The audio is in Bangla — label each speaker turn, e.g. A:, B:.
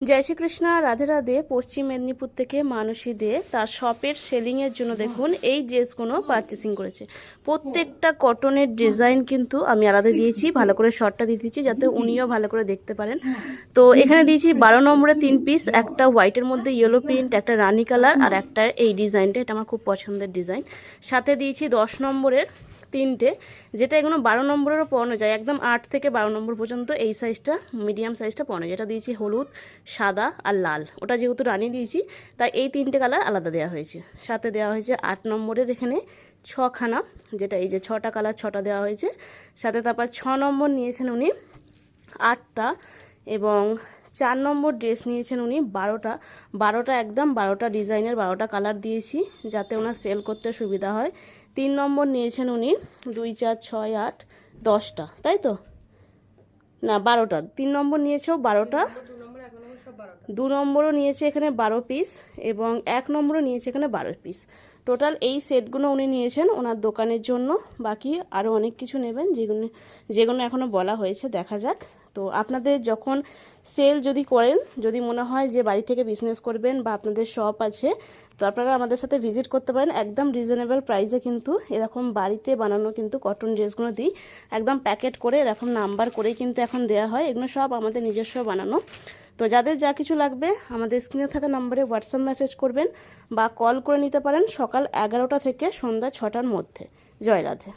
A: জয় শ্রীকৃষ্ণ, রাধে রাধে। পশ্চিম মেদিনীপুর থেকে মানসী দে তার শপের সেলিংয়ের জন্য দেখুন এই ড্রেসগুলো পারচেসিং করেছে। প্রত্যেকটা কটনের ডিজাইন কিন্তু আমি আলাদা দিয়েছি, ভালো করে শর্টটা দিয়ে দিচ্ছি যাতে উনিও ভালো করে দেখতে পারেন। তো এখানে দিয়েছি 12 নম্বরে 3 পিস, একটা হোয়াইটের মধ্যে ইয়েলো প্রিন্ট, একটা রানি কালার আর একটা এই ডিজাইনটা, এটা আমার খুব পছন্দের ডিজাইন। সাথে দিয়েছি 10 নম্বরের 3টে, যেটা এগুলো 12 নম্বরেরও পরানো যায়, একদম 8 থেকে 12 নম্বর পর্যন্ত এই সাইজটা, মিডিয়াম সাইজটা পরানো। যেটা দিয়েছি হলুদ, সাদা আর লাল, ওটা যেহেতু রানি দিয়েছি তাই এই 3টে কালার আলাদা দেওয়া হয়েছে। সাথে দেওয়া হয়েছে 8 নম্বরের এখানে 6খানা, যেটা এই যে 6টা কালার 6টা দেওয়া হয়েছে। সাথে তারপর 6 নম্বর নিয়েছেন উনি 8টা, এবং 4 নম্বর ড্রেস নিয়েছেন উনি 12টা একদম 12টা ডিজাইনের 12টা কালার দিয়েছি যাতে ওনার সেল করতে সুবিধা হয়। 3 নম্বর নিয়েছেন উনি 2, 4, 6, 8, 10টা, তাই তো না 12টা। 3 নম্বর নিয়েছেও 12টা, 2 নম্বরও নিয়েছে এখানে 12 পিস, এবং 1 নম্বরও নিয়েছে এখানে 12 পিস। টোটাল এই সেটগুলো উনি নিয়েছেন ওনার দোকানের জন্য। বাকি আরও অনেক কিছু নেবেন যেগুলো এখনও বলা হয়েছে, দেখা যাক। তো আপনাদের যখন সেল যদি করেন, যদি মনে হয় যে বাড়ি থেকে বিজনেস করবেন বা আপনাদের শপ আছে, তো আপনারা আমাদের সাথে ভিজিট করতে পারেন। একদম রিজনেবল প্রাইসে কিন্তু এরকম বাড়িতে বানানো কিন্তু কটন ড্রেসগুলো দিই, একদম প্যাকেট করে এরকম নাম্বার করেই কিন্তু এখন দেওয়া হয়। এগুলো সব আমাদের নিজস্ব বানানো। তো যাদের যা কিছু লাগবে আমাদের স্ক্রিনে থাকা নাম্বারে হোয়াটসঅ্যাপ মেসেজ করবেন বা কল করে নিতে পারেন সকাল 11টা থেকে সন্ধ্যা 6টার মধ্যে। জয় রাধে।